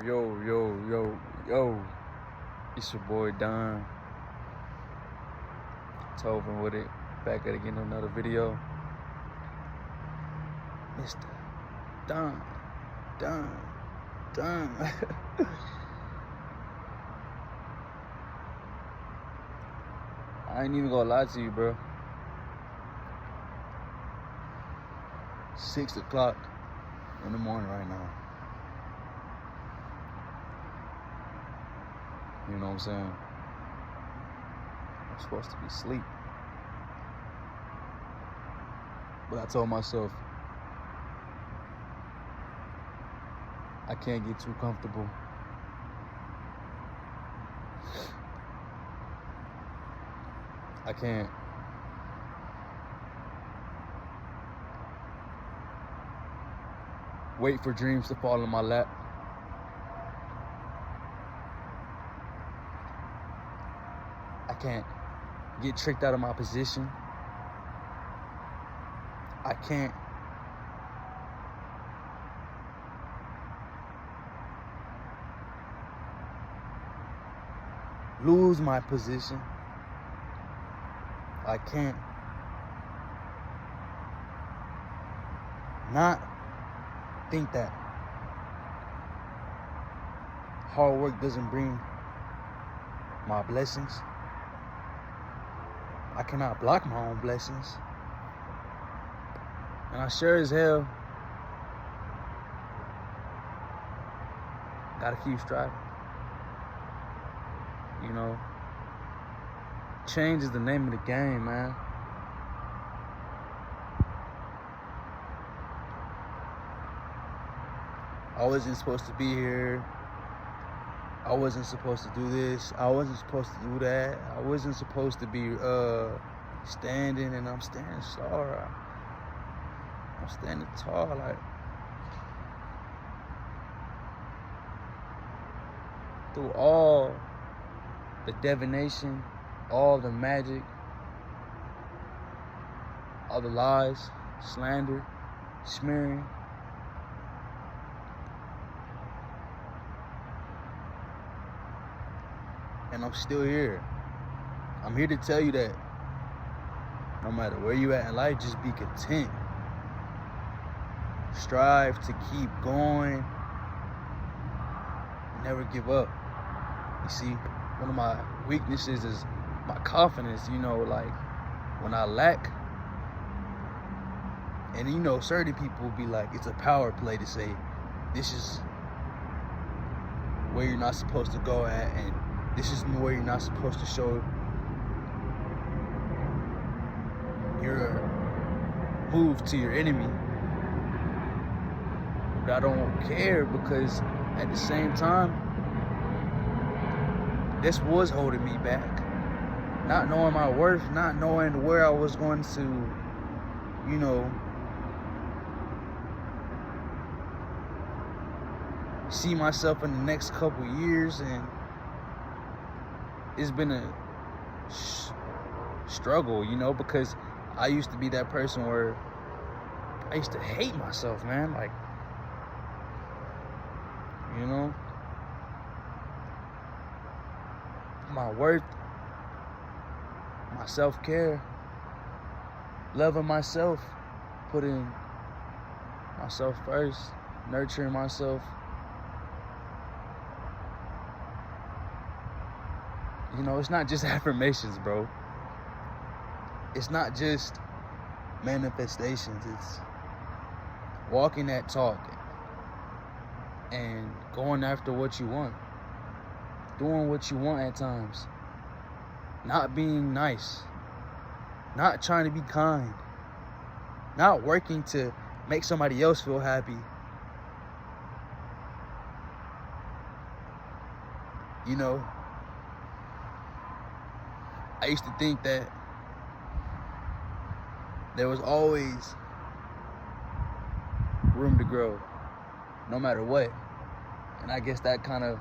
yo. It's your boy Don. Tovin with it. Back at again another video. Mr. Don. I ain't even gonna lie to you, bro. 6 o'clock in the morning right now. You know what I'm saying? I'm supposed to be asleep. But I told myself, I can't get too comfortable. I can't. Wait for dreams to fall in my lap. I can't get tricked out of my position. I can't lose my position. I can't not think that hard work doesn't bring my blessings. I cannot block my own blessings. And I sure as hell gotta keep striving. You know, change is the name of the game, man. I wasn't supposed to be here. I wasn't supposed to do this. I wasn't supposed to do that. I wasn't supposed to be standing, and I'm standing tall. I'm standing tall, like through all the divination, all the magic, all the lies, slander, smearing. And I'm still here. I'm here to tell you that no matter where you at in life, just be content. Strive to keep going. Never give up. You see, one of my weaknesses is my confidence, you know, like when I lack, and you know, certain people will be like, it's a power play to say, this is where you're not supposed to go at, and this is where you're not supposed to show your move to your enemy. But I don't care, because at the same time, this was holding me back. Not knowing my worth, not knowing where I was going to, you know, see myself in the next couple years. And it's been a struggle, you know, because I used to be that person where I used to hate myself, man. Like, you know, my worth, my self-care, loving myself, putting myself first, nurturing myself. You know, it's not just affirmations, bro. It's not just manifestations. It's walking that talk and going after what you want. Doing what you want at times. Not being nice. Not trying to be kind. Not working to make somebody else feel happy. You know, I used to think that there was always room to grow, no matter what. And I guess that kind of,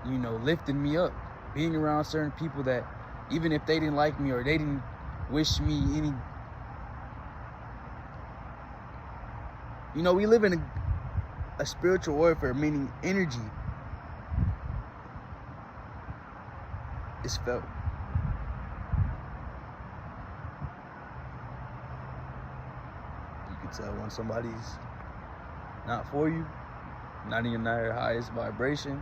you know, lifted me up. Being around certain people that, even if they didn't like me or they didn't wish me any You know, we live in a spiritual warfare, meaning energy is felt. You can tell when somebody's not for you, not in their highest vibration,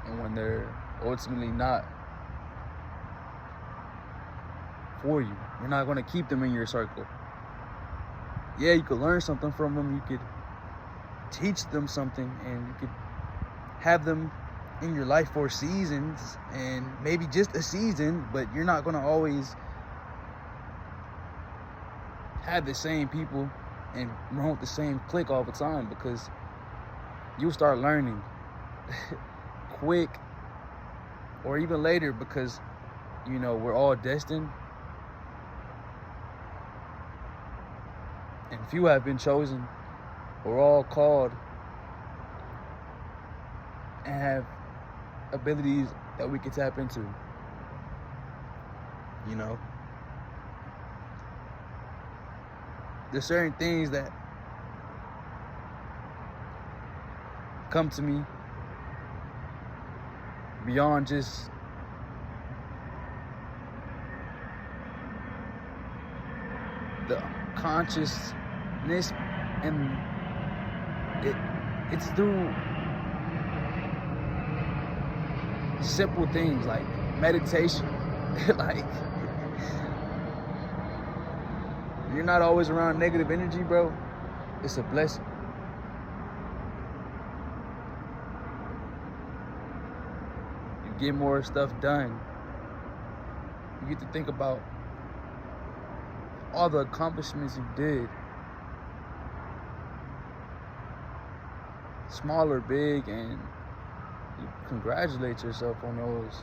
and when they're ultimately not for you. You're not going to keep them in your circle. Yeah, you could learn something from them, you could teach them something, and you could have them in your life for seasons, and maybe just a season, but you're not going to always have the same people and run with the same clique all the time, because you'll start learning quick or even later, because, you know, we're all destined. And few have been chosen. We're all called and have abilities that we can tap into. You know, there's certain things that come to me beyond just the consciousness, and it's through simple things like meditation. Like, you're not always around negative energy, bro. It's a blessing. You get more stuff done. You get to think about all the accomplishments you did, small or big, and you congratulate yourself on those.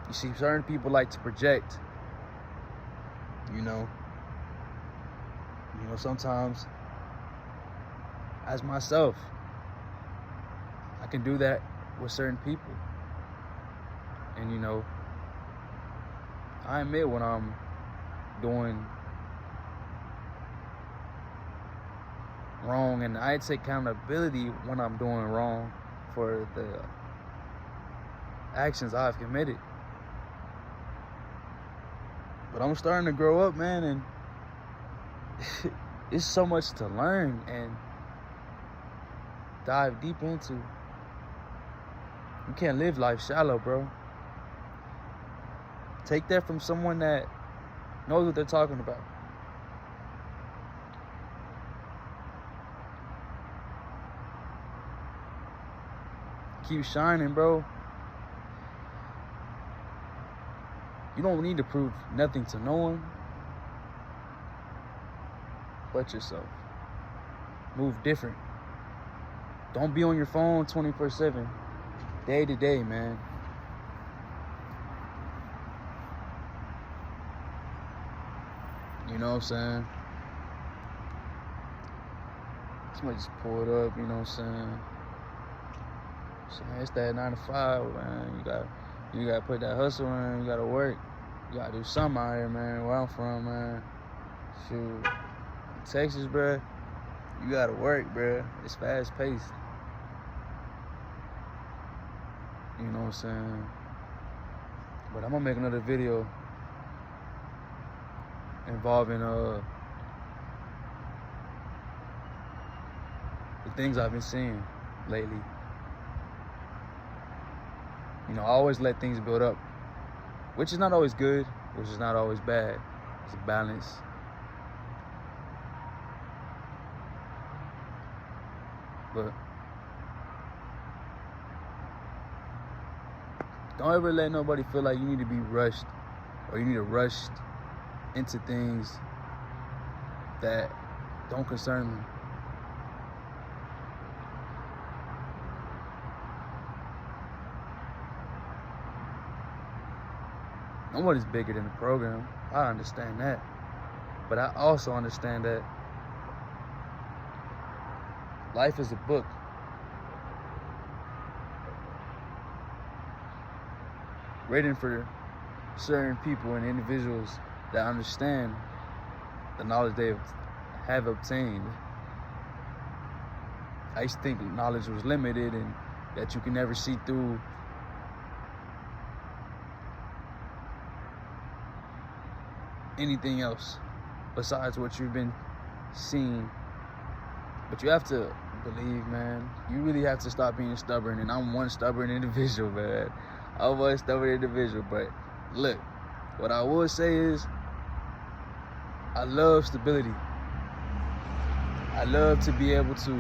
You see, certain people like to project. You know, sometimes, as myself, I can do that with certain people. And, you know, I admit when I'm doing wrong, and I take accountability when I'm doing wrong for the actions I've committed. But I'm starting to grow up, man, and it's so much to learn and dive deep into. You can't live life shallow, bro. Take that from someone that knows what they're talking about. Keep shining, bro. You don't need to prove nothing to no one but yourself. Move different. Don't be on your phone 24/7, day to day, man. You know what I'm saying? Somebody just pulled up, you know what I'm saying? So it's that 9 to 5, man. You gotta put that hustle in, you gotta work. You gotta do something out here, man. Where I'm from, man. Shoot. Texas, bruh, you gotta work, bruh. It's fast paced. You know what I'm saying? But I'm gonna make another video involving the things I've been seeing lately. You know, I always let things build up, which is not always good, which is not always bad. It's a balance. But don't ever let nobody feel like you need to be rushed, or you need to rush into things that don't concern them. Nobody's bigger than the program. I understand that. But I also understand that life is a book. Waiting for certain people and individuals that understand the knowledge they have obtained. I used to think knowledge was limited and that you can never see through anything else besides what you've been seeing. But you have to believe, man. You really have to stop being stubborn, and I'm one stubborn individual, man. I'm one stubborn individual. But look, what I will say is I love stability. I love to be able to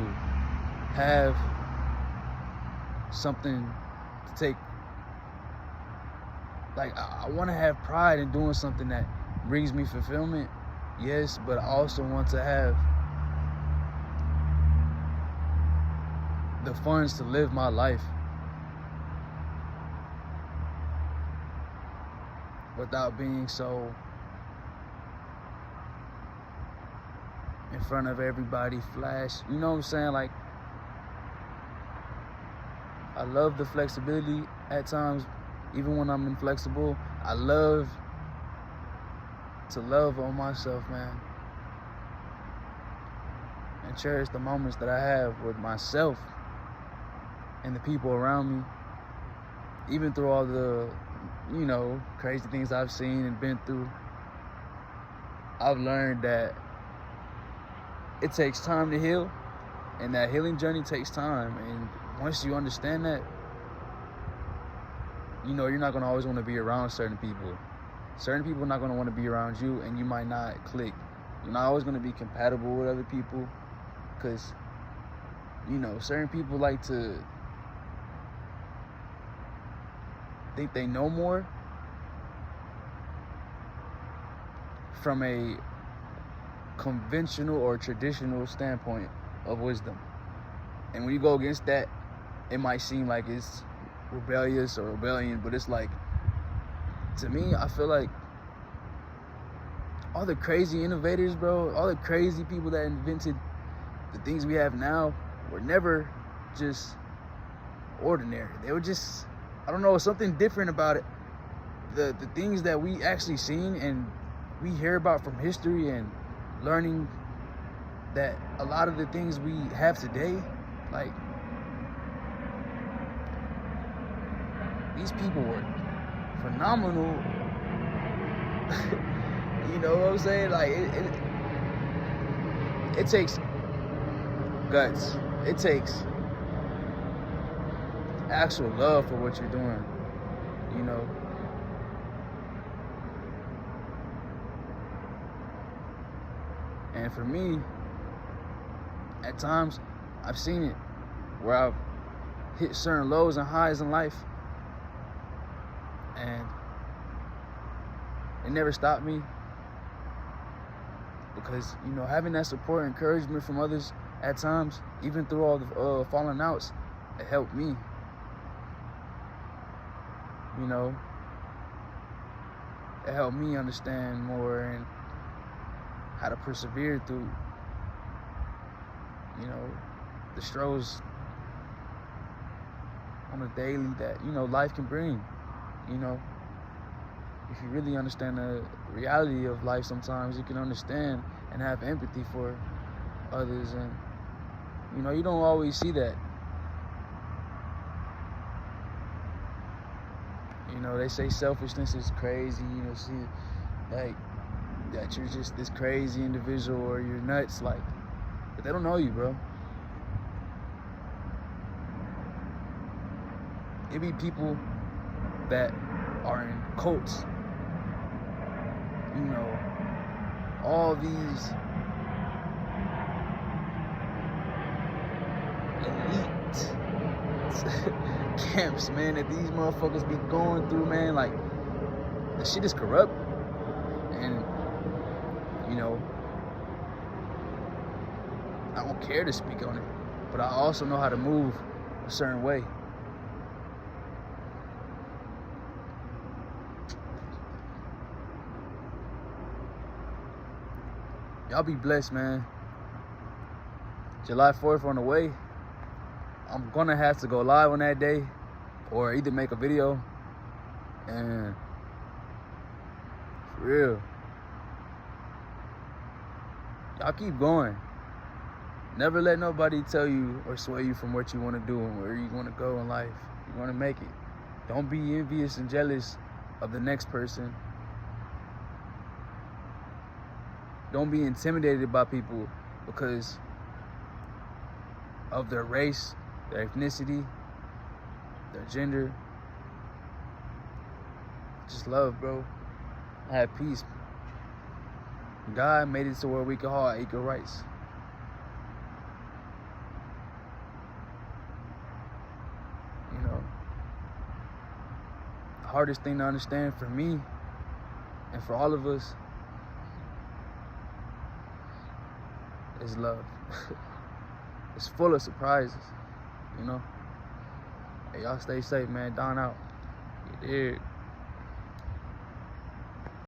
have something to take. Like, I want to have pride in doing something that brings me fulfillment, yes, but I also want to have the funds to live my life without being so in front of everybody, flash. You know what I'm saying? Like, I love the flexibility at times, even when I'm inflexible. I love to love on myself, man, and cherish the moments that I have with myself and the people around me. Even through all the, crazy things I've seen and been through, I've learned that it takes time to heal, and that healing journey takes time. And once you understand that, you're not going to always want to be around certain people. Certain people are not going to want to be around you, and you might not click. You're not always going to be compatible with other people because, certain people like to think they know more from a conventional or traditional standpoint of wisdom. And when you go against that, it might seem like it's rebellious or rebellion, but it's like, to me, I feel like all the crazy innovators, bro, all the crazy people that invented the things we have now were never just ordinary. They were just, I don't know, something different about it. The things that we actually seen and we hear about from history, and learning that a lot of the things we have today, like, these people were phenomenal. You know what I'm saying? Like, it takes guts. It takes actual love for what you're doing, And for me, at times, I've seen it where I've hit certain lows and highs in life, and it never stopped me because, having that support and encouragement from others at times, even through all the falling outs, it helped me. It helped me understand more and how to persevere through, the struggles on a daily that, life can bring, If you really understand the reality of life, sometimes you can understand and have empathy for others. And, you don't always see that. They say selfishness is crazy, see, like, that you're just this crazy individual or you're nuts, like, but they don't know you, bro. It be people that are in cults, all these elite camps, man, that these motherfuckers be going through, man. Like, the shit is corrupt, and I don't care to speak on it, but I also know how to move a certain way. Y'all be blessed, man. July 4th on the way. I'm gonna have to go live on that day, or either make a video. And for real, Y'all keep going. Never let nobody tell you or sway you from what you want to do and where you want to go in life. You want to make it. Don't be envious and jealous of the next person. Don't be intimidated by people because of their race, their ethnicity, their gender. Just love, bro. Have peace. God made it to where we can all equal rights. You know, the hardest thing to understand for me and for all of us is love. It's full of surprises, you know. Hey, y'all stay safe, man. Don out. You dig?